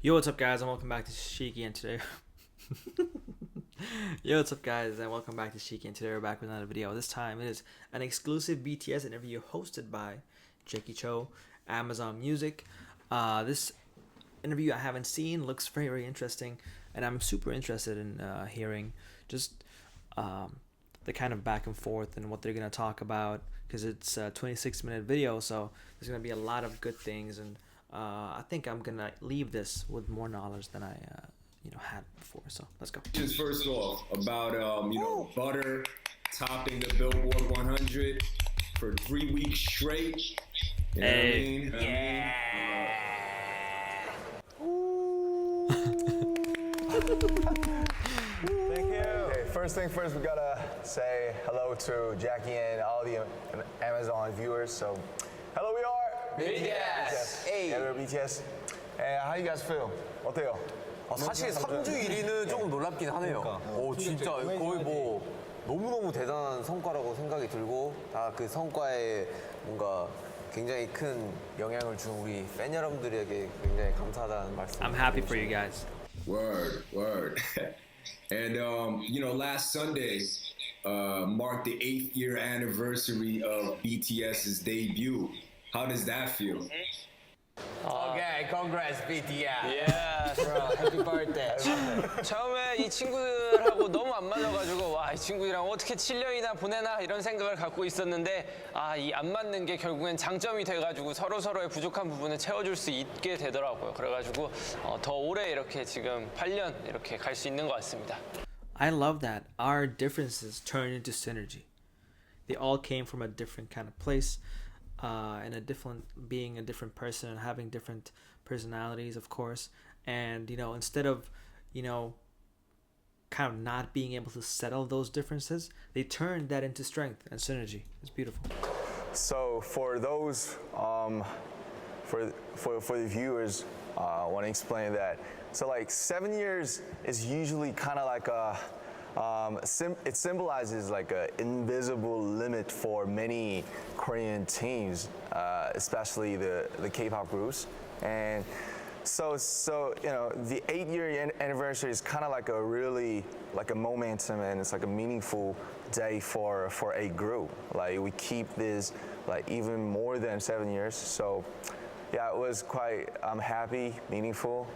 Yo, what's up, guys, and welcome back to Shiki. And today, yo, what's up, guys, and welcome back to Shiki. And today we're back with another video. This time it is an exclusive BTS interview hosted by Jackie Cho, Amazon Music. This interview I haven't seen, looks very, very interesting, and I'm super interested in hearing just the kind of back and forth and what they're gonna talk about, because it's a 26-minute video, so there's gonna be a lot of good things, and I think I'm gonna leave this with more knowledge than I had before. So let's go. Just first off about Butter topping the Billboard 100 for 3 weeks straight. You know what I mean? Thank you. Okay, first thing first, we gotta say hello to Jackie and all the Amazon viewers. So, hello, we are BTS. Hey, we're BTS. And how you guys feel? 어때요? 사실 3주 1위는 조금 놀랍긴 하네요. 오, 진짜 거의 뭐 너무너무 대단한 성과라고 생각이 들고 그 성과에 뭔가 굉장히 큰 영향을 준 우리 팬 여러분들에게 굉장히 감사하다는 말씀. I'm happy for you guys. Word. And last Sunday marked the 8th year anniversary of BTS's debut. How does that feel? Okay, congrats BTS. Yeah, bro. Happy birthday. 처음에 이 친구들하고 너무 안 맞아가지고 와, 이 친구들이랑 어떻게 7년이나 보내나 이런 생각을 갖고 있었는데 이 안 맞는 게 결국엔 장점이 돼가지고 서로의 부족한 부분을 채워줄 수 있게 되더라고요. 그래가지고 더 오래 이렇게 지금 8년 이렇게 갈 수 있는 것 같습니다. I love that our differences turn into synergy. They all came from a different kind of place, and being a different person and having different personalities, of course. And instead of kind of not being able to settle those differences, they turned that into strength and synergy. It's beautiful. So for those, for the viewers, I want to explain that. So like 7 years is usually kind of like it symbolizes like an invisible limit for many Korean teams, especially the K-pop groups. And so the 8-year anniversary is kind of like a really like a momentum, and it's like a meaningful day for a group. Like we keep this like even more than 7 years. So yeah, it was I'm happy, meaningful,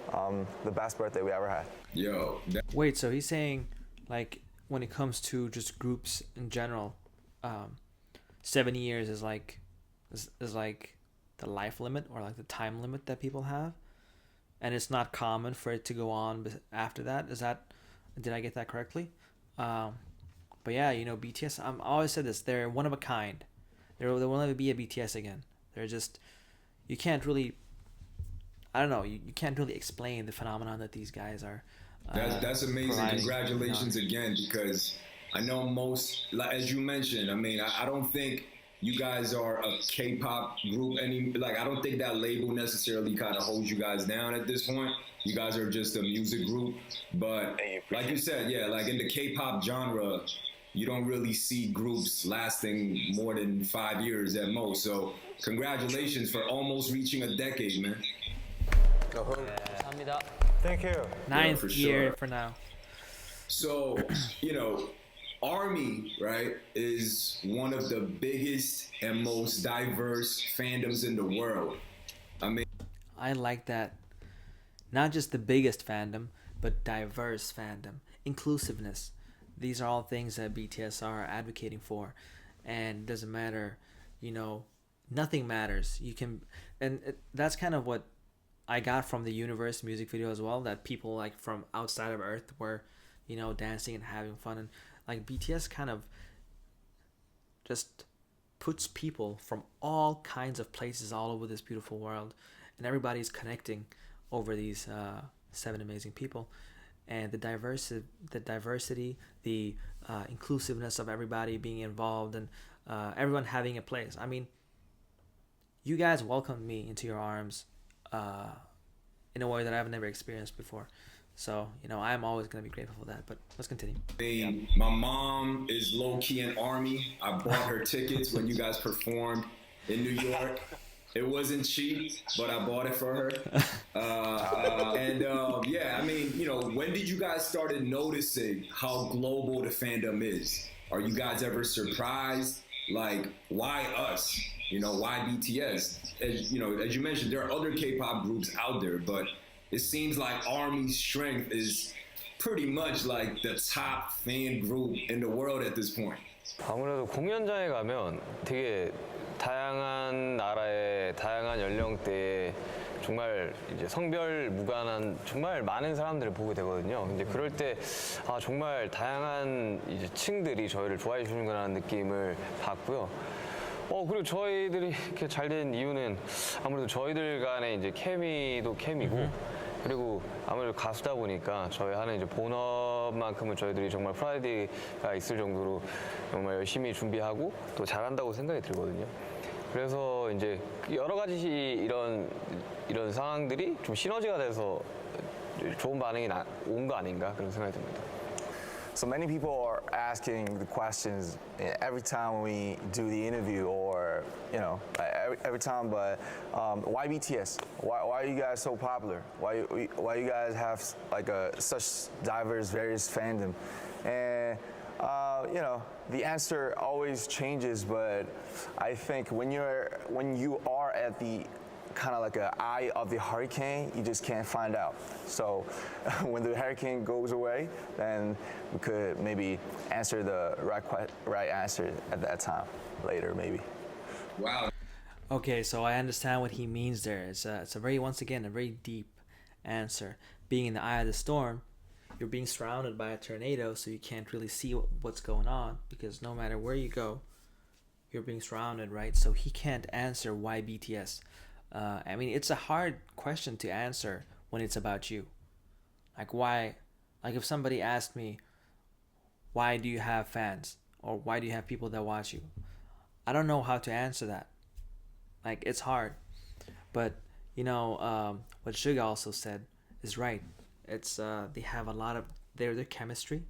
the best birthday we ever had. Yo, Wait, so he's saying, like, when it comes to just groups in general, 7 years is like the life limit, or like the time limit that people have, and it's not common for it to go on after that. Did I get that correctly? But yeah, BTS, I always said this, they're one of a kind. There will never be a BTS again. They're just, you can't really, I don't know, you can't really explain the phenomenon that these guys are. that's amazing. Congratulations again, because I know most, like, as you mentioned, I mean, I don't think you guys are a K-pop group I don't think that label necessarily kind of holds you guys down at this point. You guys are just a music group, but like you said, yeah, like in the K-pop genre, you don't really see groups lasting more than 5 years at most. So congratulations for almost reaching a decade, man. 감사합니다. Thank you. Ninth for year sure. for now. So, ARMY, right, is one of the biggest and most diverse fandoms in the world. I mean, I like that. Not just the biggest fandom, but diverse fandom, inclusiveness. These are all things that BTS are advocating for, and it doesn't matter, nothing matters. That's kind of what I got from the Universe music video as well, that people like from outside of Earth were, dancing and having fun, and like BTS kind of just puts people from all kinds of places all over this beautiful world, and everybody's connecting over these 7 amazing people. And the diversity, the inclusiveness of everybody being involved, and everyone having a place. I mean, you guys welcomed me into your arms in a way that I've never experienced before. So, I'm always going to be grateful for that. But let's continue. my mom is low-key an ARMY. I bought her tickets when you guys performed in New York. It wasn't cheap, but I bought it for her. Yeah, I mean, you know, when did you guys started noticing how global the fandom is? Are you guys ever surprised? Like, why us? You know, why BTS? As you know, as you mentioned, there are other K-pop groups out there, but it seems like Army's strength is pretty much like the top fan group in the world at this point. 아무래도 공연장에 가면 되게 다양한 나라의 다양한 연령대의 정말 이제 성별 무관한 정말 많은 사람들을 보게 되거든요. 근데 그럴 때 아, 정말 다양한 이제 층들이 저희를 좋아해 주는구나 하는 느낌을 받고요. 그리고 저희들이 이렇게 잘 된 이유는 아무래도 저희들 간의 이제 케미도 케미고 그리고 아무래도 가수다 보니까 저희 하는 이제 본업만큼은 저희들이 정말 프라이드가 있을 정도로 정말 열심히 준비하고 또 잘한다고 생각이 들거든요. 그래서 이제 여러 가지 이런 상황들이 좀 시너지가 돼서 좋은 반응이 온 거 아닌가 그런 생각이 듭니다. So many people are asking the questions every time we do the interview, or you know, every time. But why BTS? Why are you guys so popular? Why you guys have like such diverse, various fandom? And you know, the answer always changes. But I think when you are at the kind of like an eye of the hurricane, you just can't find out. So when the hurricane goes away, then we could maybe answer the right answer at that time later, maybe. Wow. Okay, so I understand what he means there. It's a very, once again, a very deep answer. Being in the eye of the storm, you're being surrounded by a tornado, so you can't really see what's going on, because no matter where you go, you're being surrounded, right? So he can't answer why BTS. I mean, it's a hard question to answer when it's about you. Like, why? Like, if somebody asked me, why do you have fans? Or why do you have people that watch you? I don't know how to answer that. Like, it's hard. But, you know, what Suga also said is right. It's, they have a lot of their chemistry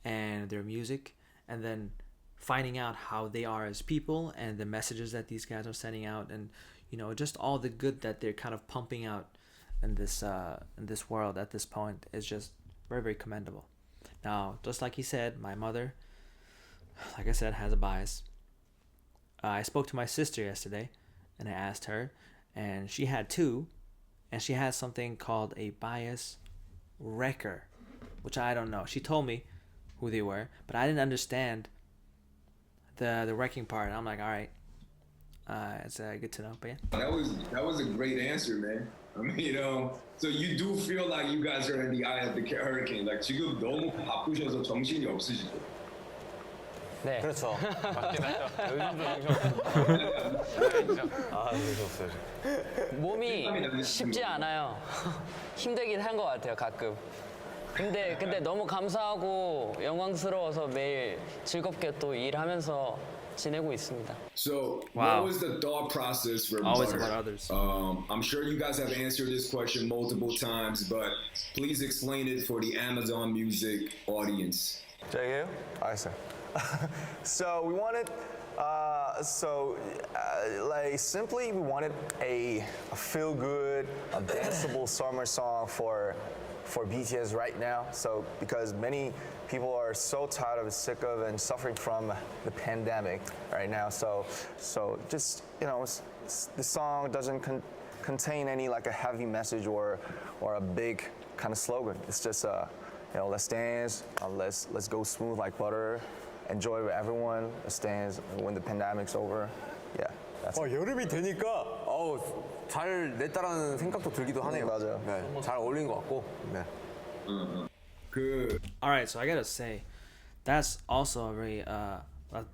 and their music, and then finding out how they are as people and the messages that these guys are sending out, and you know, just all the good that they're kind of pumping out in this world at this point is just very, very commendable. Now, just like he said, my mother, like I said, has a bias. I spoke to my sister yesterday, and I asked her, and she had two, and she has something called a bias wrecker, which I don't know. She told me who they were, but I didn't understand the wrecking part. I'm like, all right. It's good to know, but yeah. That was a great answer, man. I mean, you know, so you do feel like you guys are in the eye of the hurricane. Like 지금 너무 바쁘셔서 정신이 없으시죠? 네. 그렇죠. 몸이 쉽지 않아요. 힘들긴 한 것 같아요, 가끔. 근데 너무 감사하고 영광스러워서 매일 즐겁게 또 일하면서 지내고 있습니다. So, Wow. what was the thought process for Always Butter? about others. I'm sure you guys have answered this question multiple times, but please explain it for the Amazon Music audience. JU? 알겠어요. So we wanted, like simply we wanted a feel-good, a danceable summer song for BTS right now. So because many people are so tired of, sick of, and suffering from the pandemic right now. So just you know, the song doesn't contain any like a heavy message or a big kind of slogan. It's just you know, let's dance, let's go smooth like butter, enjoy with everyone, let's dance when the pandemic's over. Yeah, that's it. 여름이 되니까 잘 냈다라는 생각도 들기도 하네요. 맞아요. 네, 잘 어울린 것 같고. 네. All right, so I gotta say, that's also a very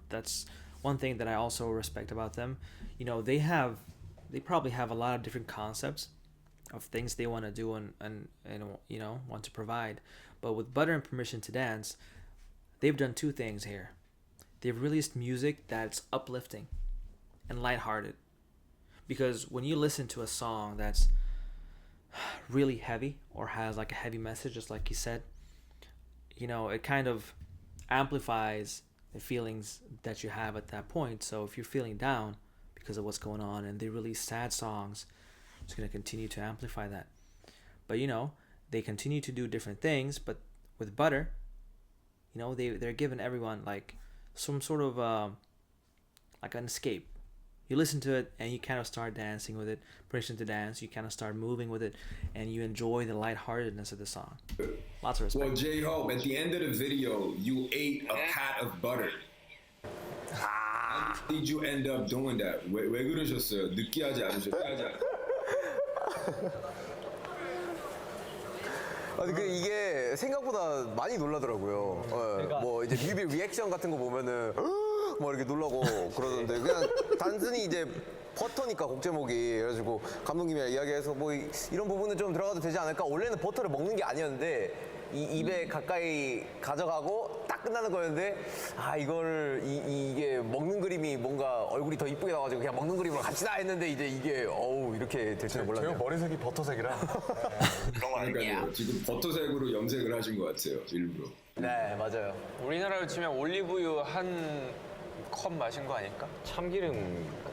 that's one thing that I also respect about them. You know, they probably have a lot of different concepts of things they want to do and you know, want to provide. But with Butter and Permission to Dance, they've done two things here. They've released music that's uplifting and lighthearted. Because when you listen to a song that's really heavy or has like a heavy message, just like you said, you know, it kind of amplifies the feelings that you have at that point. So if you're feeling down because of what's going on, and they release sad songs. It's going to continue to amplify that. But you know, they continue to do different things, but with Butter, you know, they're giving everyone like some sort of like an escape. You listen to it and you kind of start dancing with it, permission to dance. You kind of start moving with it, and you enjoy the lightheartedness of the song. Lots of respect. Well, J-Hope, at the end of the video, you ate a pat of butter. How did you end up doing that? 왜 그러셨어요? 느끼하지 않으셨어요? 아니 이게 생각보다 많이 놀라더라고요. 뭐 이제 뮤비 리액션 같은 거 보면은 뭐 이렇게 놀라고 그러던데 그냥 단순히 이제 버터니까 곡 제목이 그래가지고 감독님이랑 이야기해서 뭐 이런 부분은 좀 들어가도 되지 않을까. 원래는 버터를 먹는 게 아니었는데 이 입에 가까이 가져가고 딱 끝나는 거였는데 이걸 이게 먹는 그림이 뭔가 얼굴이 더 이쁘게 나와가지고 그냥 먹는 그림으로 같이 했는데 이제 이게 이렇게 될 줄은 몰랐네요. 제가 머리색이 버터색이라 그러니까요. 지금 버터색으로 염색을 하신 것 같아요, 일부러. 네 맞아요. 우리나라로 치면 올리브유 한 컵 마신 거 아닐까? 참기름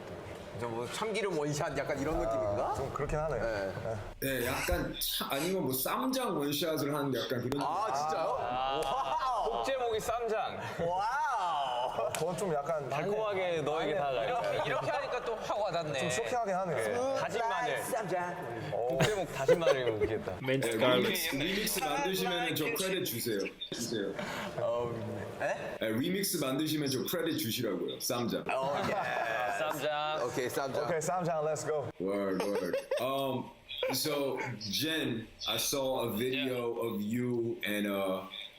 뭐 참기름 원샷 약간 이런 느낌인가? 좀 그렇긴 하네요. 네, 약간 아니면 뭐 쌈장 원샷을 하는 약간 그런. 진짜요? 와우. 곡 제목이 쌈장. 와우. 그건 좀 약간 달콤하게 너에게 다가가. 이렇게 하니까 또 확 와닿네. 좀 쇼킹하긴 하네. 다진 마늘. 곡 제목 다진 마늘이면 웃겠다. 네, 리믹스 만드시면 저 크레딧 주세요. 네, 리믹스 만드시면 저 크레딧 주시라고요. 쌈장. 쌈장. 오케이 쌈장. Okay, Samjang, let's go. Word. So Jen, I saw a video of you and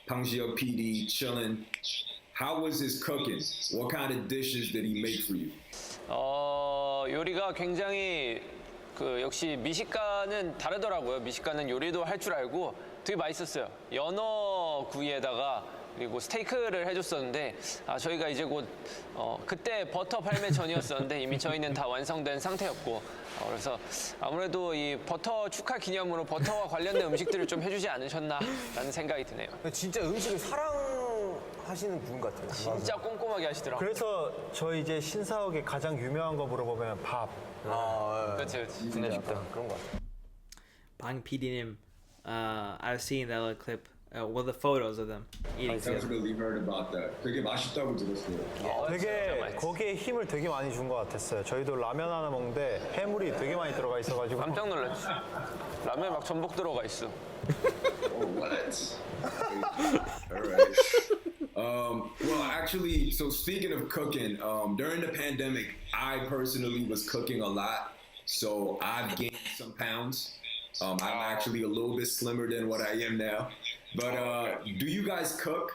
Pang Jia PD chilling. How was his cooking? What kind of dishes did he make for you? 요리가 굉장히 역시 미식가는 다르더라고요. 미식가는 요리도 할 줄 알고 되게 맛있었어요. 연어 구이에다가 그리고 스테이크를 해줬었는데 저희가 이제 곧 그때 버터 발매 전이었었는데 이미 저희는 다 완성된 상태였고 그래서 아무래도 이 버터 축하 기념으로 버터와 관련된 음식들을 좀 해주지 않으셨나라는 생각이 드네요. 진짜 음식을 사랑하시는 분 같아요. 진짜 꼼꼼하게 하시더라고요. 그래서 저희 이제 신사옥에 가장 유명한 거 물어보면 밥. 그렇지. 구내식당. 그런 것 같아요. Bang PD님, I've seen that little clip. Well, the photos of them eating together. Definitely heard about that. 되게 맛있다고 들었어요. 되게 거기에 힘을 되게 많이 준 것 같았어요. 저희도 라면 하나 먹는데 해물이 되게 많이 들어가 있어가지고 깜짝 놀랐지. 라면에 막 전복 들어가 있어. What? All right. Well, actually, so speaking of cooking, during the pandemic, I personally was cooking a lot. So I've gained some pounds. I'm actually a little bit slimmer than what I am now. But do you guys cook?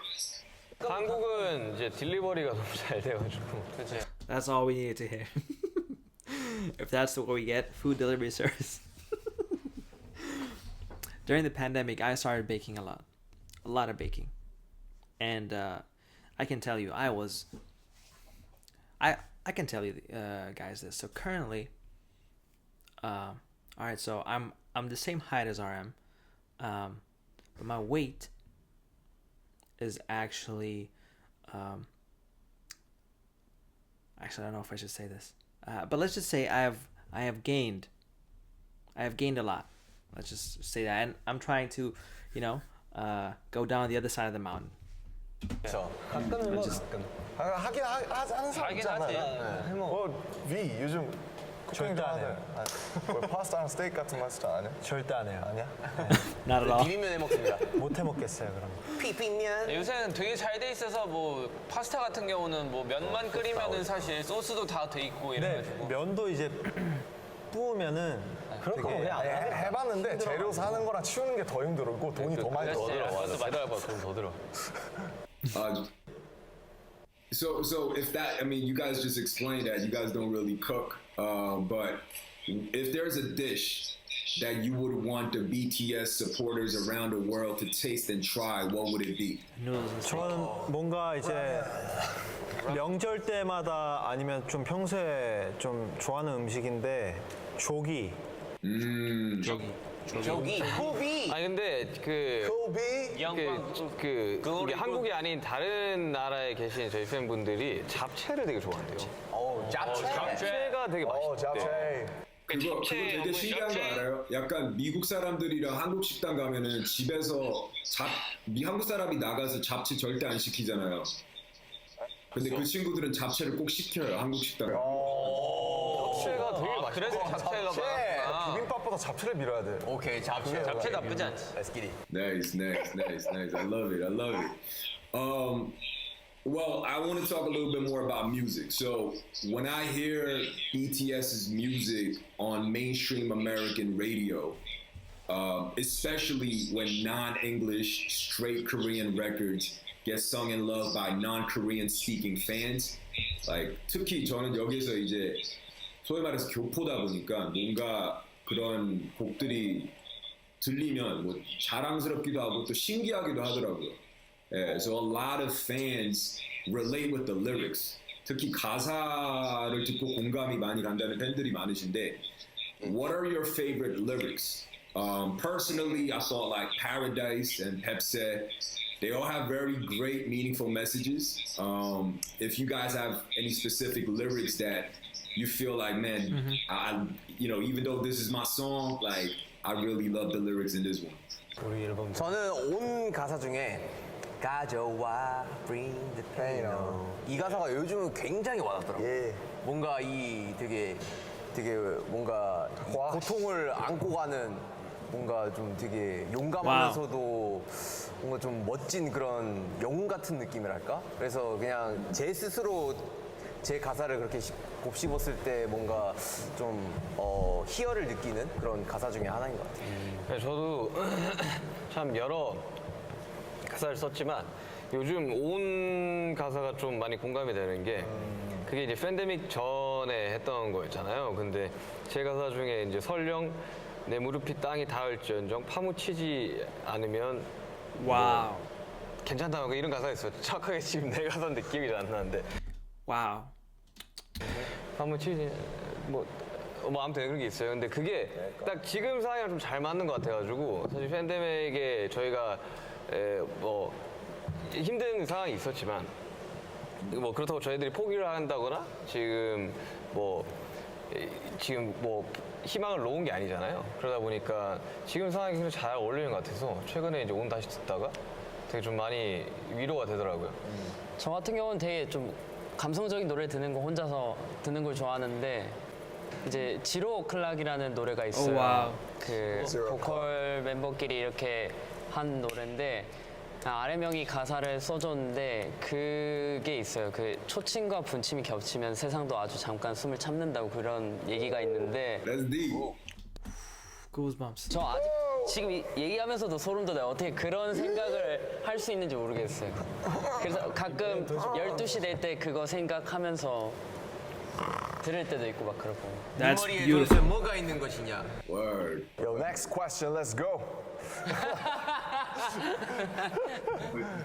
한국은 이제 딜리버리가 너무 잘 돼가지고. 그렇지. That's all we needed to hear. If that's what we get, food delivery service. During the pandemic, I started baking a lot of baking, and I can tell you, I can tell you guys this. So currently, all right, so I'm the same height as RM, but my weight is actually I don't know if I should say this, but let's just say I have gained a lot. Let's just say that, and I'm trying to, go down the other side of the mountain. 가끔은 뭐 하긴 하는 사람 있잖아요. 위 요즘 절대 안 해요. 파스타랑 스테이크 같은 거 하시지 않아요? 절대 안 해요. 아니야? Not at all. 비빔면 해 먹습니다. 못 해 먹겠어요 그럼. 비빔면. 요새는 되게 잘 돼 있어서 뭐 파스타 같은 경우는 뭐 면만 끓이면은 사실 소스도 다 돼 있고 근데 이래가지고. 면도 이제 부으면은 그럴 거면 그냥 해봤는데 재료 사는 거랑 치우는 게 더 힘들고 돈이 더 많이 그렇지. 들어. 맞아, 기다려봐, 돈더 들어. So if that, I mean, you guys just explained that you guys don't really cook, but if there's a dish that you would want the BTS supporters around the world to taste and try, what would it be? 저는 뭔가 이제 명절 때마다 아니면 좀 평소에 좀 좋아하는 음식인데 조기. 저기 코비. 아니 근데 이게 한국이 아닌 다른 나라에 계신 저희 팬분들이 잡채를 되게 좋아한대요. 잡채가 되게 맛있대. 그거 되게 신기한 거 알아요? 약간 미국 사람들이랑 한국 식당 가면은 집에서 한국 사람이 나가서 잡채 절대 안 시키잖아요. 근데 그 친구들은 잡채를 꼭 시켜요, 한국 식당에. 잡채가 되게 맛있대. 그래서 잡채가 막. 비빔밥보다 잡채를 밀어야 돼. 오케이 잡채. 잡채 나쁘지 않지. Let's get it. Nice. I love it. Well, I want to talk a little bit more about music. So, when I hear BTS's music on mainstream American radio, especially when non-English, straight Korean records get sung in love by non-Korean speaking fans, like 특히 저는 여기서 이제 소위 말해서 교포다 보니까 뭔가 그런 곡들이 들리면 뭐 자랑스럽기도 하고 또 신기하기도 하더라고요. Yeah, so a lot of fans relate with the lyrics. 특히 가사를 듣고 공감이 많이 간다는 팬들이 많으신데, what are your favorite lyrics? Personally, I thought like Paradise and Pepsi, they all have very great, meaningful messages. If you guys have any specific lyrics that you feel like, man, I even though this is my song, like I really love the lyrics in this one. 저는 온 가사 중에 가져와 bring the pain on 이 가사가 요즘은 굉장히 와닿더라고요. 뭔가 이 되게 뭔가 이 고통을 안고 가는 뭔가 좀 되게 용감하면서도 뭔가 좀 멋진 그런 영웅 같은 느낌이랄까? 그래서 그냥 제 스스로 제 가사를 그렇게 곱씹었을 때 뭔가 좀 희열을 느끼는 그런 가사 중에 하나인 것 같아요. 저도 참 여러 가사를 썼지만 요즘 온 가사가 좀 많이 공감이 되는 게 그게 이제 팬데믹 전에 했던 거였잖아요. 근데 제 가사 중에 이제 설령 내 무릎이 땅이 닿을지언정 파묻히지 않으면 와우. 괜찮다고 이런 가사가 있어요. 정확하게 지금 내 가사인데 기억이 잘 안 나는데 와우. 파묻히지 뭐 아무튼 그런 게 있어요. 근데 그게 딱 지금 상황이랑 좀 잘 맞는 것 같아가지고 사실 팬데믹에 저희가 뭐 힘든 상황이 있었지만 뭐 그렇다고 저희들이 포기를 한다거나 지금 뭐 희망을 놓은 게 아니잖아요. 그러다 보니까 지금 상황이 굉장히 잘 어울리는 것 같아서 최근에 이제 온 다시 듣다가 되게 좀 많이 위로가 되더라고요. 저 같은 경우는 되게 좀 감성적인 노래 듣는 거 혼자서 듣는 걸 좋아하는데 이제 지로 클락이라는 노래가 있어요. 와우. 그 보컬 멤버끼리 이렇게 한 노래인데 RM형이 가사를 써줬는데 그게 있어요. 그 초침과 분침이 겹치면 세상도 아주 잠깐 숨을 참는다고 그런 얘기가 있는데 That's deep. Goosebumps. 저 아직 지금 얘기하면서도 소름 돋아요. 어떻게 그런 생각을 할 수 있는지 모르겠어요. 그래서 가끔 12시 될 때 그거 생각하면서 들을 때도 있고 막 그러고. That's 머리에 beautiful. 도대체 뭐가 있는 것이냐? Word. Yo, next question, let's go.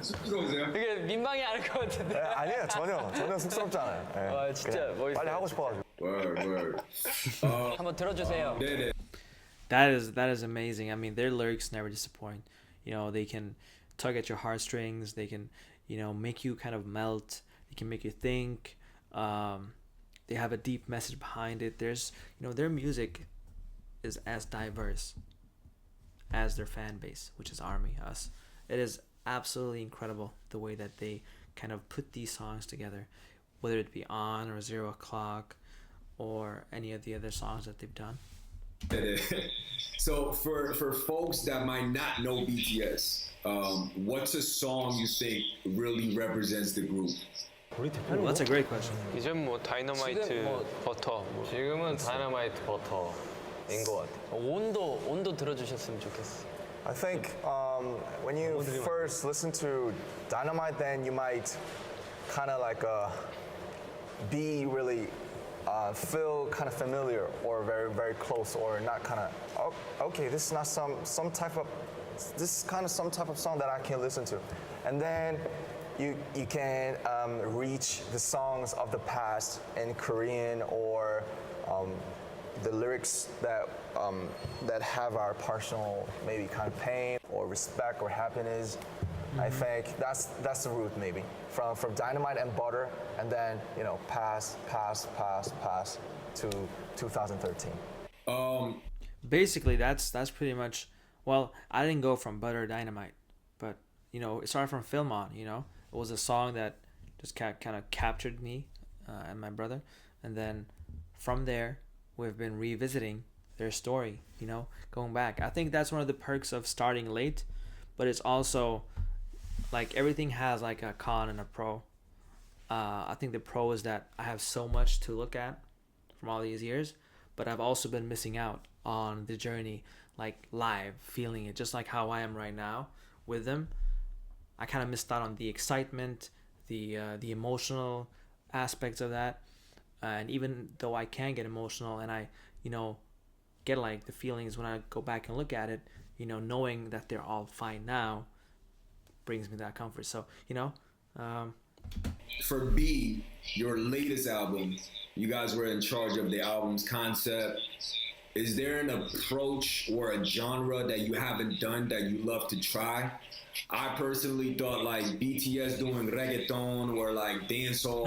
쑥스러우세요? 되게 민망해 할 것 같은데. 아니에요, 전혀 쑥스럽지 않아요. 예. 와 진짜 그냥 멋있어요. 빨리 하고 싶어가지고. Word. 한번 들어주세요. 네네. That is amazing. I mean, their lyrics never disappoint. You know, they can tug at your heartstrings. They can, make you kind of melt. They can make you think. They have a deep message behind it. There's, their music is as diverse as their fan base, which is ARMY, us. It is absolutely incredible the way that they kind of put these songs together, whether it be On or 0 O'Clock or any of the other songs that they've done. So for folks that might not know BTS, what's a song you think really represents the group? Oh, that's a great question. 이젠 뭐 다이너마이트 지금 뭐- 버터. 지금은 다이너마이트 버터인 것 같아요. 온도 들어주셨으면 좋겠어. I think when you first listen to Dynamite, then you might kind of like be really feel kind of familiar or very very close or not kind of okay, this is not some type of some type of song that I can listen to, and then you can reach the songs of the past in Korean or the lyrics that have our personal maybe kind of pain or respect or happiness. I think that's the root maybe from Dynamite and Butter, and then pass to 2013. Basically, that's pretty much. Well, I didn't go from Butter to Dynamite, but it started from Film On. It was a song that just kind of captured me and my brother, and then from there we've been revisiting their story. Going back. I think that's one of the perks of starting late, but it's also like everything has like a con and a pro. I think the pro is that I have so much to look at from all these years, but I've also been missing out on the journey, like live, feeling it, just like how I am right now with them. I kind of missed out on the excitement, the emotional aspects of that, and even though I can get emotional and I, get like the feelings when I go back and look at it, knowing that they're all fine now, brings me that comfort. So, For B, your latest album, you guys were in charge of the album's concept. Is there an approach or a genre that you haven't done that you love to try? I personally thought like BTS doing reggaeton or like dancehall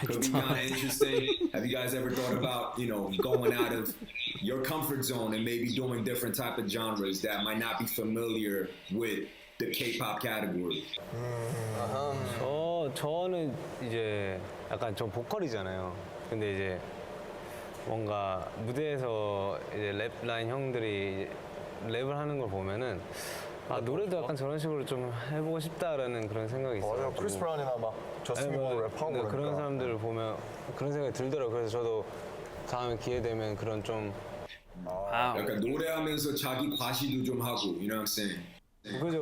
could be kind of interesting. Have you guys ever thought about, going out of your comfort zone and maybe doing different type of genres that might not be familiar with the K-pop category? 저는 이제 약간 좀 보컬이잖아요. 근데 이제 뭔가 무대에서 이제 랩 라인 형들이 랩을 하는 걸 보면은 노래도 약간 저런 식으로 좀 해보고 싶다라는 그런 생각이 있어요. 맞아요. 크리스 브라운이나 막 저스틴 비버 랩하고 네, 그런 사람들을 보면 그런 생각이 들더라고요. 그래서 저도 다음에 기회 되면 그런 좀 약간 노래하면서 자기 과시도 좀 하고, you know what I'm saying? 그죠.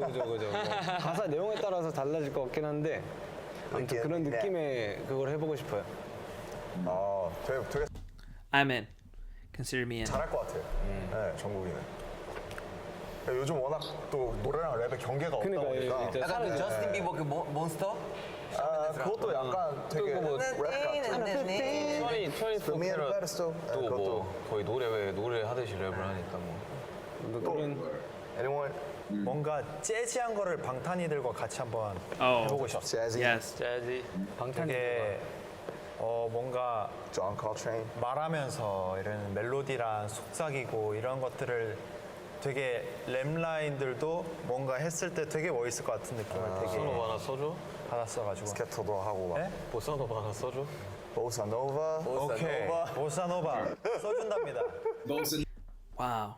가사 내용에 따라서 달라질 것 같긴 한데 아무튼 그런 느낌의 그걸 해보고 싶어요. 되게 I'm in. Consider me in. 잘할 것 같아요. 네, 정국이는. 요즘 워낙 또 노래랑 랩의 경계가 없다 보니까. 약간 그 저스틴 비버 그 몬스터? 그것도 약간 되게 랩 같은. 24K로 또뭐 거의 노래 하듯이 랩을 하니까 뭐 그런 Anyone? 뭔가 재즈한 거를 방탄이들과 같이 한번 Oh, 해보고 싶어요. Jazzy? yes. 재즈 방탄 되게 뭔가 John Coltrane? 말하면서 이런 멜로디랑 속삭이고 이런 것들을 되게 랩 라인들도 뭔가 했을 때 되게 멋있을 것 같은 느낌을 되게 보사노바 하나 써줘? 받았어가지고. 스케터도 하고 막. 네? 보사노바 하나 써줘? 보사노바? 오케이. 보사노바 써준답니다. Wow.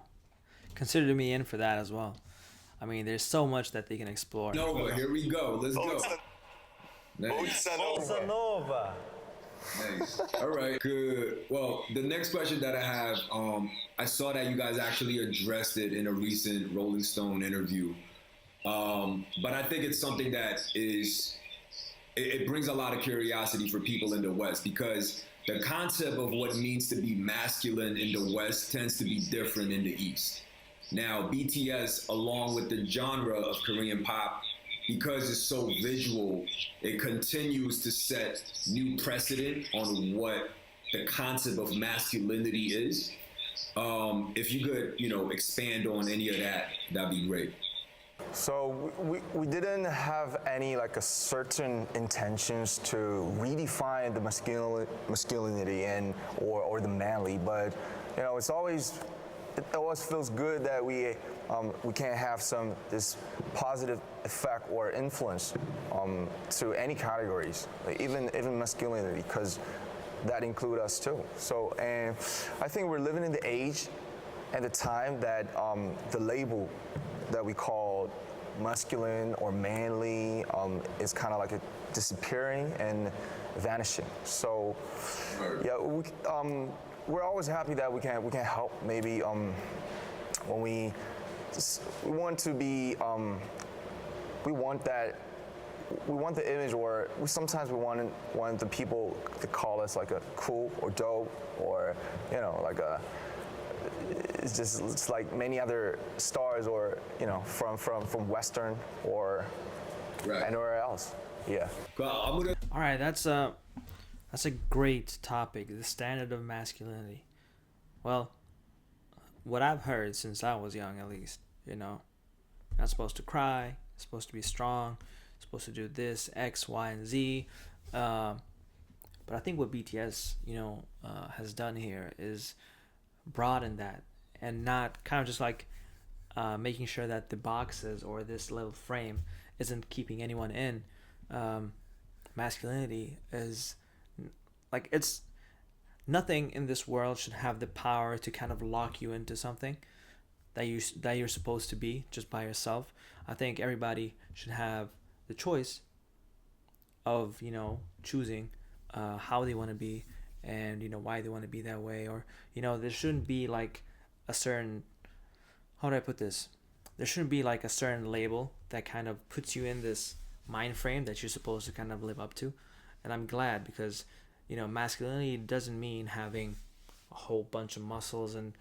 Consider me in for that as well. I mean, there's so much that they can explore. Nova, here we go. Let's go. Nice. 보사노바. Nice. All right. Good. Well, the next question that I have, I saw that you guys actually addressed it in a recent Rolling Stone interview. But I think it's something that it brings a lot of curiosity for people in the West, because the concept of what means to be masculine in the West tends to be different in the East. Now, BTS, along with the genre of Korean pop, because it's so visual, it continues to set new precedent on what the concept of masculinity is. If you could, expand on any of that, that'd be great. So we didn't have any like a certain intentions to redefine the masculinity and or the manly, but it always feels good that we can have this positive effect or influence to any categories, like even masculinity, because that include us too. So, and I think we're living in the age and the time that the label that we call masculine or manly is kind of like disappearing and vanishing. So, yeah, we're always happy that we can help. Maybe when we want to be, we want the image, or sometimes we want the people to call us like a cool or dope, or like a. It's like many other stars, or from Western or anywhere else. Yeah. All right, that's a great topic. The standard of masculinity. Well, what I've heard since I was young, at least, not supposed to cry, supposed to be strong, supposed to do this, X, Y, and Z. But I think what BTS, has done here is broaden that and not kind of just like making sure that the boxes or this little frame isn't keeping anyone in. Masculinity is like it's nothing in this world should have the power to kind of lock you into something that you're supposed to be just by yourself. I think everybody should have the choice of choosing how they want to be and why they want to be that way, or there shouldn't be like a certain, how do I put this, there shouldn't be like a certain label that kind of puts you in this mind frame that you're supposed to kind of live up to. And I'm glad because masculinity doesn't mean having a whole bunch of muscles and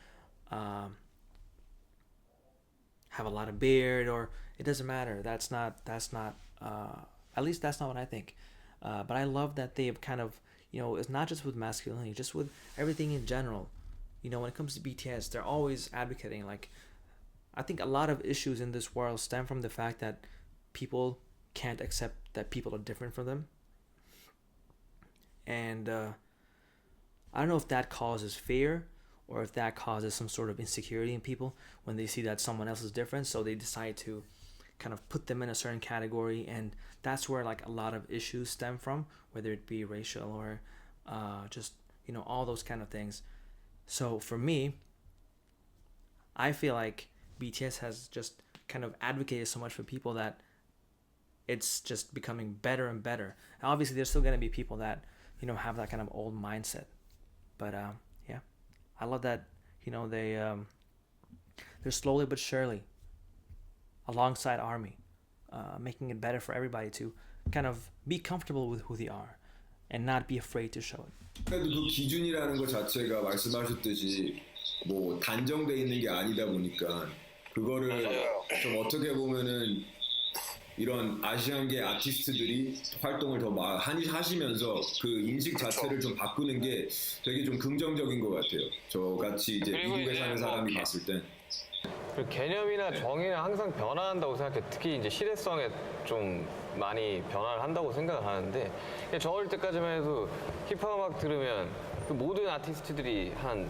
have a lot of beard, or it doesn't matter. That's not at least that's not what I think. But I love that they've kind of, it's not just with masculinity, just with everything in general. When it comes to BTS, they're always advocating, like, I think a lot of issues in this world stem from the fact that people can't accept that people are different from them. And I don't know if that causes fear or if that causes some sort of insecurity in people when they see that someone else is different. So they decide to kind of put them in a certain category. And that's where like a lot of issues stem from, whether it be racial or just, all those kind of things. So for me, I feel like BTS has just kind of advocated so much for people that it's just becoming better and better. And obviously, there's still going to be people that, have that kind of old mindset. But yeah, I love that, they're slowly but surely, alongside ARMY, making it better for everybody to kind of be comfortable with who they are and not be afraid to show it. 그래도 그 기준이라는 것 자체가 말씀하셨듯이 뭐 단정돼 있는 게 아니다 보니까 그거를 좀 어떻게 보면은 이런 아시안계 아티스트들이 활동을 더 하시면서 그 인식 자체를 좀 바꾸는 게 되게 좀 긍정적인 것 같아요. 저같이 이제 미국에 사는 사람이 봤을 땐. 그 개념이나 정의는 항상 변화한다고 생각해. 특히 이제 시대성에 좀 많이 변화를 한다고 생각을 하는데, 저 어릴 때까지만 해도 힙합 음악 들으면 그 모든 아티스트들이 한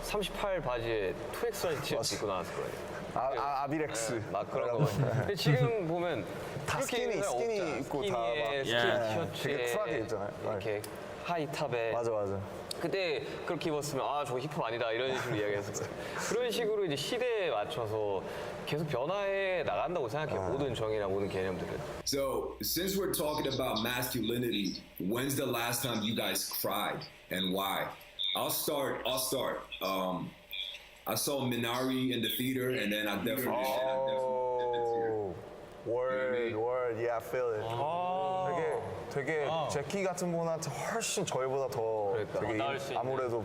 38 바지에 2X 티셔츠 입고 나왔을 거예요. 아비렉스 막 그런 거. 근데 지금 보면 다 그렇게 스키니 입고 다 스키니에 막 스키니 되게 쿨하게 티셔츠에 입잖아요. 이렇게 하이탑에. 맞아. 그때 그렇게 입었으면 저거 힙합 아니다 이런 식으로 이야기했을 거예요. 그런 식으로 이제 시대에 맞춰서 계속 변화해 나간다고 생각해요. 모든 정의나 모든 개념들은. So, since we're talking about masculinity, when's the last time you guys cried and why? I'll start. I saw Minari in the theater, and then I definitely. word, yeah, I feel it. 되게 제키 같은 분한테 훨씬 저희보다 더 되게 아무래도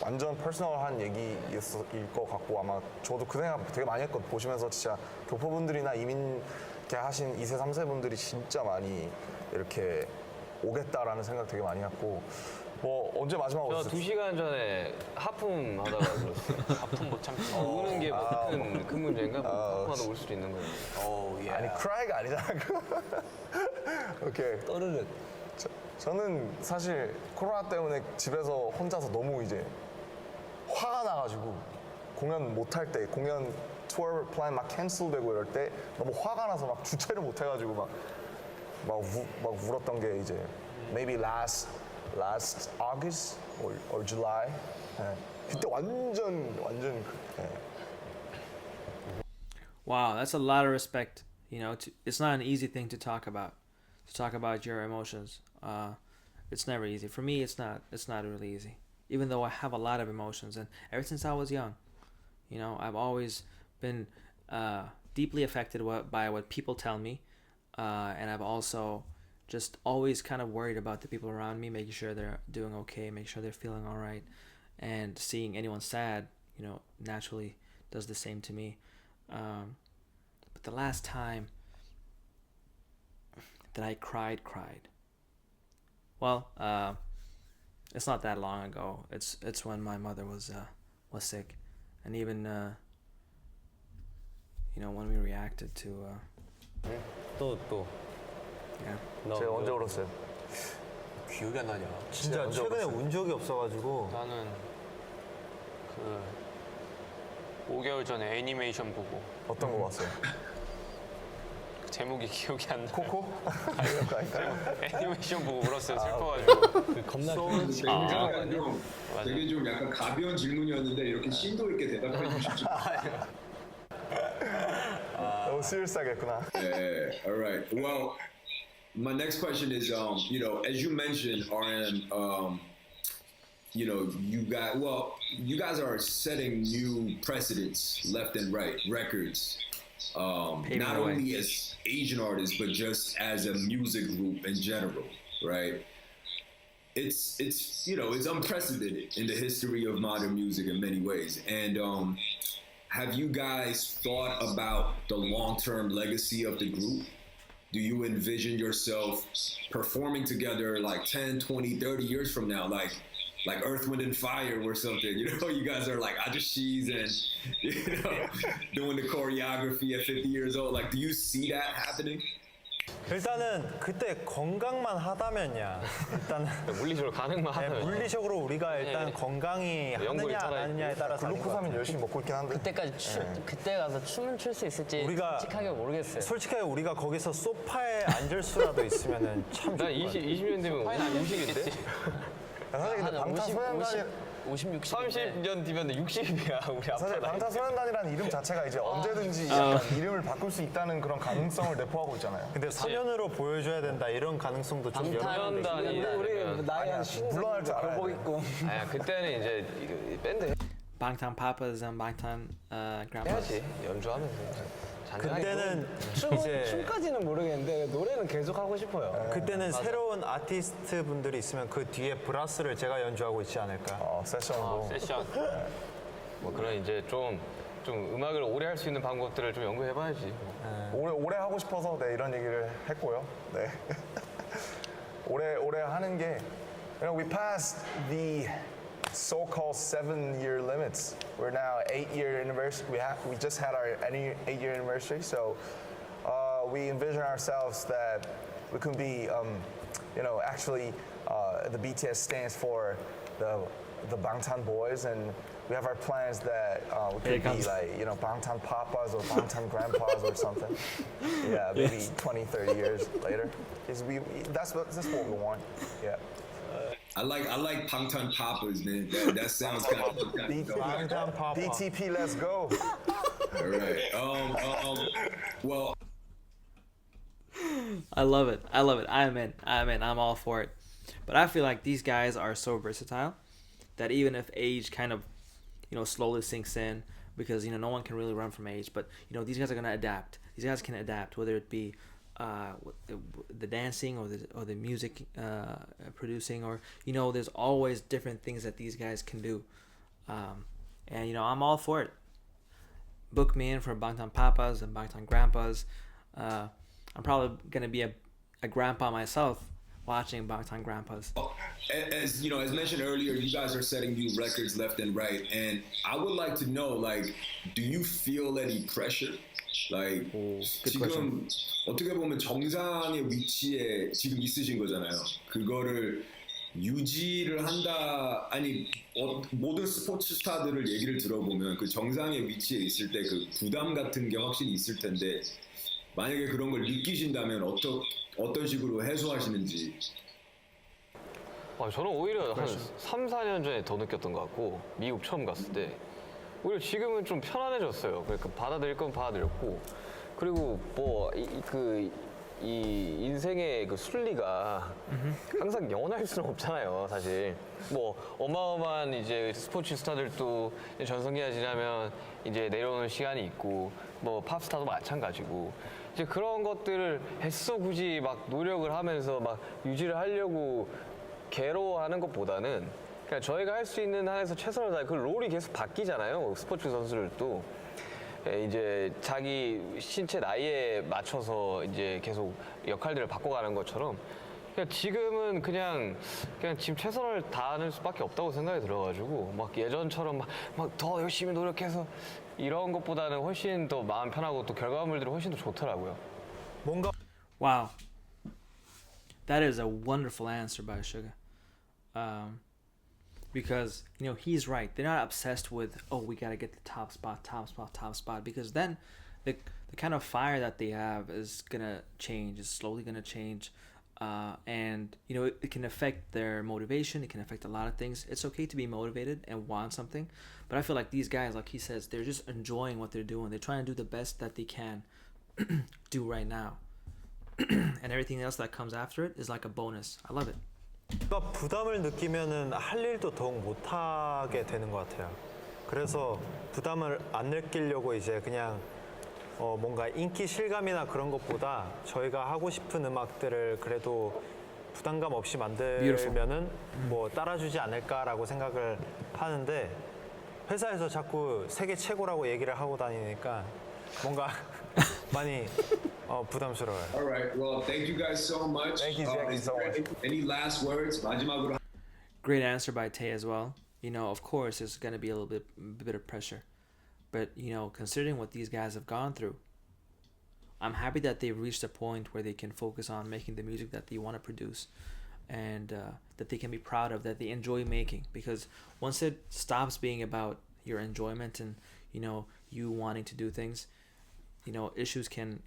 완전 퍼스널한 얘기일 것 같고 아마 저도 그 생각 되게 많이 했거든요. 보시면서 진짜 교포분들이나 이민 하신 2세, 3세 분들이 진짜 많이 이렇게 오겠다라는 생각 되게 많이 했고 뭐 언제 마지막 저 오셨어요? 2시간 전에 하품 하다가 들었어요. 하품 못 참지. 우는 게 큰 문제인가? 하품하다 울 수도 있는 거예요. 아니 크라이가 아니잖아. 오케이. 떠르륵. 저는 사실 코로나 때문에 집에서 혼자서 너무 이제 화가 나가지고 공연 못할 때 공연 투어 플랜 막 캔슬되고 이럴 때 너무 화가 나서 막 주체를 못 해가지고 막 울었던 게 이제 maybe last August or July. 네. 그때 완전 Wow, that's a lot of respect. It's not an easy thing to talk about your emotions. It's never easy. For me, it's not really easy. Even though I have a lot of emotions, and ever since I was young, I've always been deeply affected by what people tell me, and I've also just always kind of worried about the people around me, making sure they're doing okay, make sure they're feeling all right, and seeing anyone sad, naturally does the same to me. But the last time that I cried, well, it's not that long ago. It's when my mother was was sick, and even when we reacted to 또 yeah. 제가 언제 울었어요? 기억이 안 나냐? 진짜 최근에 운 적이 없어가지고 나는 그 5개월 전에 애니메이션 보고 어떤 거 봤어요? 제목이 기억이 안 나. 코코? 이런 거 아닐까요? 애니메이션 보고 울었어요. 슬퍼가지고. 겁나 되게 좀 약간 가벼운 질문이었는데 이렇게 심도 있게 대답해 주시죠. 너무 serious 하겠구나. Yeah. All right. Well, my next question is, as you mentioned, RM, you guys are setting new precedents left and right, records. Paving Not the way. only as Asian artists, but just as a music group in general, right? It's unprecedented in the history of modern music in many ways. And have you guys thought about the long-term legacy of the group? Do you envision yourself performing together like 10, 20, 30 years from now, like Earth, Wind and Fire or something? You guys are like Ajashis and doing the choreography at 50 years old. Like, do you see that happening? 일단은 그때 건강만 하다면야 일단은 물리적으로 가능만 네, 하다면. 물리적으로 우리가 일단 건강히 영국에 하느냐 안 살아있고. 하느냐에 따라서 글루코사민 열심히 먹고 있긴 한데. 그때 가서 춤을 출 수 있을지 우리가 솔직하게 모르겠어요. 솔직하게 우리가 거기서 소파에 앉을 수라도 있으면은 참 나 좋을 것 같아요. 20년 되면 우식인데? 사실 근데 방탄소년단이 50, 60. 30년 뒤면 60이야 우리 아빠 사실 나이. 방탄소년단이라는 이름 자체가 이제 언제든지 약간 이름을 바꿀 수 있다는 그런 가능성을 내포하고 있잖아요. 근데 소년으로 보여줘야 된다 이런 가능성도 좀 소년단이 되면 나이 한 50살 물러날 줄 알아야 교복 돼. 입고 아니야 그때는 이제 이 밴드 Bangtan Papas and Bangtan Grandpas. 해야지 연주하면서 잔잔하게 그때는 이제 춤까지는 모르겠는데 노래는 계속 하고 싶어요. 그때는 새로운 아티스트 분들이 있으면 그 뒤에 브라스를 제가 연주하고 있지 않을까. 세션으로. 세션. 뭐 그런 이제 좀 음악을 오래 할 수 있는 방법들을 좀 연구해봐야지. 오래 하고 싶어서 이런 얘기를 했고요. 네. 오래 하는 게, we passed the so-called 7-year limits. We're now 8-year anniversary. We just had our 8-year anniversary, so we envision ourselves that we can be, actually the BTS stands for the Bangtan Boys, and we have our plans that we could be like, Bangtan Papas or Bangtan Grandpas or something. Yeah, maybe 20, 30 years later. That's what we want. Yeah. I like Bangtan Papas, man. That sounds kind of 방탄 파파. BTP, let's go. all right. Well, I love it. I'm in. I'm all for it. But I feel like these guys are so versatile that even if age kind of, slowly sinks in, because no one can really run from age, but these guys are gonna adapt. These guys can adapt, whether it be the dancing or the music producing, or there's always different things that these guys can do, and I'm all for it. Book me in for Bangtan Papas and Bangtan Grandpas. I'm probably gonna be a grandpa myself watching Bangtan Grandpas. as mentioned earlier, you guys are setting new records left and right, and I would like to know, like, do you feel any pressure? Like, 지금 어떻게 보면 정상의 위치에 지금 있으신 거잖아요. 그거를 유지를 한다, 아니 모든 스포츠 스타들을 얘기를 들어보면 그 정상의 위치에 있을 때 그 부담 같은 게 확실히 있을 텐데, 만약에 그런 걸 느끼신다면 어떤 식으로 해소하시는지. 저는 오히려 한 3, 4년 전에 더 느꼈던 것 같고, 미국 처음 갔을 때 오히려 지금은 좀 편안해졌어요. 그러니까 받아들일 건 받아들였고, 그리고 이 인생의 그 순리가 항상 영원할 수는 없잖아요, 사실. 뭐 어마어마한 이제 스포츠 스타들도 전성기가 지나면 이제 내려오는 시간이 있고, 뭐 팝스타도 마찬가지고, 이제 그런 것들을 애써 굳이 막 노력을 하면서 막 유지를 하려고 괴로워하는 것보다는 그냥 저희가 할 수 있는 한에서 최선을 다해. 그 롤이 계속 바뀌잖아요, 스포츠 선수들도. 이제 자기 신체 나이에 맞춰서 이제 계속 역할들을 바꿔가는 것처럼 그러니까 지금은 그냥 지금 최선을 다하는 수밖에 없다고 생각이 들어가지고 막 예전처럼 막 더 열심히 노력해서 이런 것보다는 훨씬 더 마음 편하고 또 결과물들이 훨씬 더 좋더라고요. 뭔가 Wow. That is a wonderful answer by Suga. Because, you know, he's right. They're not obsessed with, oh, we got to get the top spot, top spot. Because then the kind of fire that they have is going to change, is slowly going to change. And, you know, it can affect their motivation. It can affect a lot of things. It's okay to be motivated and want something. But I feel like these guys, like he says, they're just enjoying what they're doing. They're trying to do the best that they can do right now. And everything else that comes after it is like a bonus. I love it. 뭔가 부담을 느끼면은 할 일도 더욱 못하게 되는 것 같아요. 그래서 부담을 안 느끼려고 이제 그냥 뭔가 인기 실감이나 그런 것보다 저희가 하고 싶은 음악들을 그래도 부담감 없이 만들면은 뭐 따라주지 않을까라고 생각을 하는데 회사에서 자꾸 세계 최고라고 얘기를 하고 다니니까 뭔가 많이 부담스러워요. All right. Well, thank you guys so much. Thank you, Jackie, so much. Any last words? 마지막으로. Great answer by Tay as well. You know, of course, there's going to be a little bit of pressure. But, you know, considering what these guys have gone through, I'm happy that they've reached a point where they can focus on making the music that they want to produce and that they can be proud of, that they enjoy making. Because once it stops being about your enjoyment and, you know, you wanting to do things, you know, issues can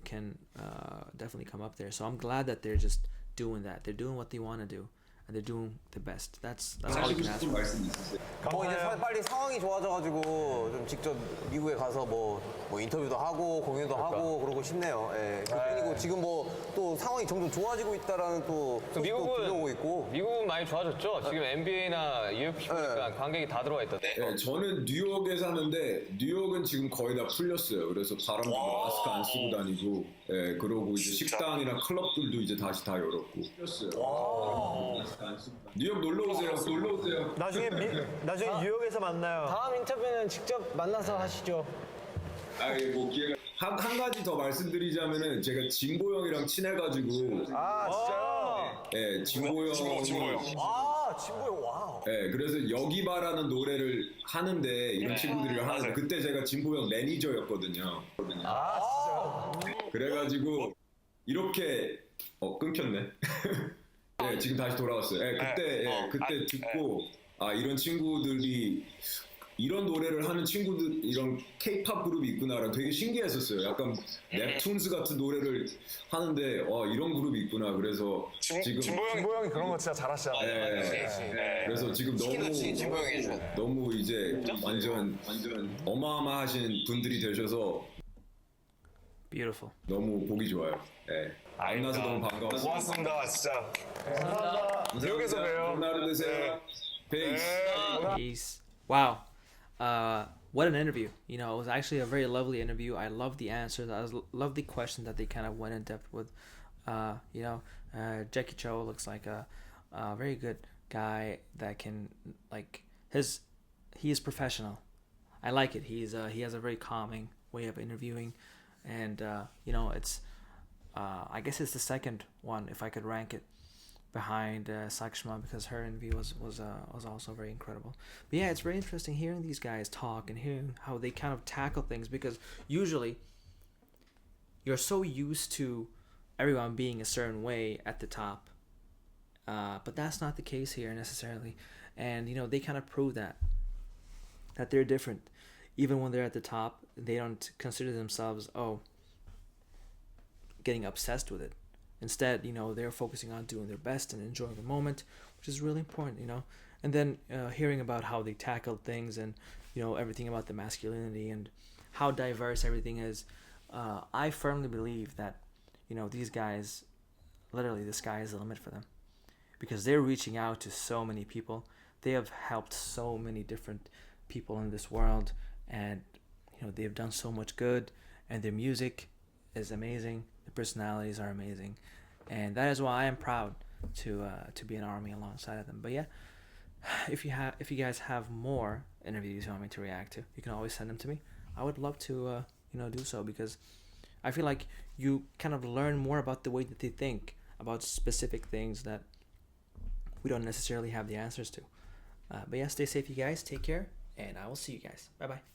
definitely come up there. So I'm glad that they're just doing that. They're doing what they want to do, and they're doing the best. That's all you can ask for. 이제 빨리 상황이 좋아져가지고 좀 직접 미국에 가서 뭐 인터뷰도 하고 공연도 하고 그러고 싶네요. 예. 그리고 지금 뭐 또 상황이 점점 좋아지고 있다라는 또 소식도 들려오고 있고. 미국은 많이 좋아졌죠. 지금 NBA나 UFC 보니까 관객이 다 들어와 있던데. 네, 저는 뉴욕에 사는데 뉴욕은 지금 거의 다 풀렸어요. 그래서 사람들도 마스크 안 쓰고 다니고, 예, 그러고 이제 식당이나 클럽들도 이제 다시 다 열었고. 풀렸어요. 마스크 안 쓰고. 뉴욕 놀러 오세요. 놀러 오세요. 나중에 뉴욕에서 만나요. 다음 인터뷰는 직접 만나서 하시죠. 뭐 기회가 한 가지 더 말씀드리자면은 제가 진보 형이랑 친해가지고. 아 진짜요? 예, 진보 형. 아 진보요 와. 예, 그래서 여기 바라는 노래를 하는데 이런 친구들이랑 하는데 그때 제가 진보 형 매니저였거든요. 아 진짜요? 그래가지고 이렇게 끊겼네. 네, 지금 다시 돌아왔어요. 그때 듣고 이런 친구들이 이런 노래를 하는 친구들, 이런 K-팝 그룹이 있구나라는 되게 신기했었어요. 약간 넵툰스 같은 노래를 하는데 이런 그룹이 있구나. 그래서 지금 진보 형이 그런 거 진짜 잘하시잖아요. 그래서 지금 너무 이제 완전 어마어마하신 분들이 되셔서 Beautiful. 너무 보기 좋아요. 네. 만나서 너무 반가웠어요. 고맙습니다, 진짜. 감사합니다. 뉴욕에서 봬요. 좋은 하루 되세요. Peace. Peace. Wow. What an interview. You know, it was actually a very lovely interview. I love the answers. I love the questions that they kind of went in depth with. You know, Jackie Cho looks like a very good guy that can, like, he is professional. I like it. He has a very calming way of interviewing. And, you know, it's, I guess it's the second one, if I could rank it, behind Sakshima, because her interview was also very incredible. But yeah, it's very interesting hearing these guys talk and hearing how they kind of tackle things, because usually you're so used to everyone being a certain way at the top, but that's not the case here necessarily. And you know, they kind of prove that they're different. Even when they're at the top, they don't consider themselves getting obsessed with it. Instead, you know, they're focusing on doing their best and enjoying the moment, which is really important, you know. And then hearing about how they tackled things and, you know, everything about the masculinity and how diverse everything is. I firmly believe that, you know, these guys, literally the sky is the limit for them, because they're reaching out to so many people. They have helped so many different people in this world, and, you know, they've done so much good, and their music is amazing. The personalities are amazing, and that is why I am proud to be an ARMY alongside of them. But yeah, if you guys have more interviews you want me to react to, you can always send them to me. I would love to do so, because I feel like you kind of learn more about the way that they think, about specific things that we don't necessarily have the answers to. But yeah, stay safe, you guys. Take care, and I will see you guys. Bye bye.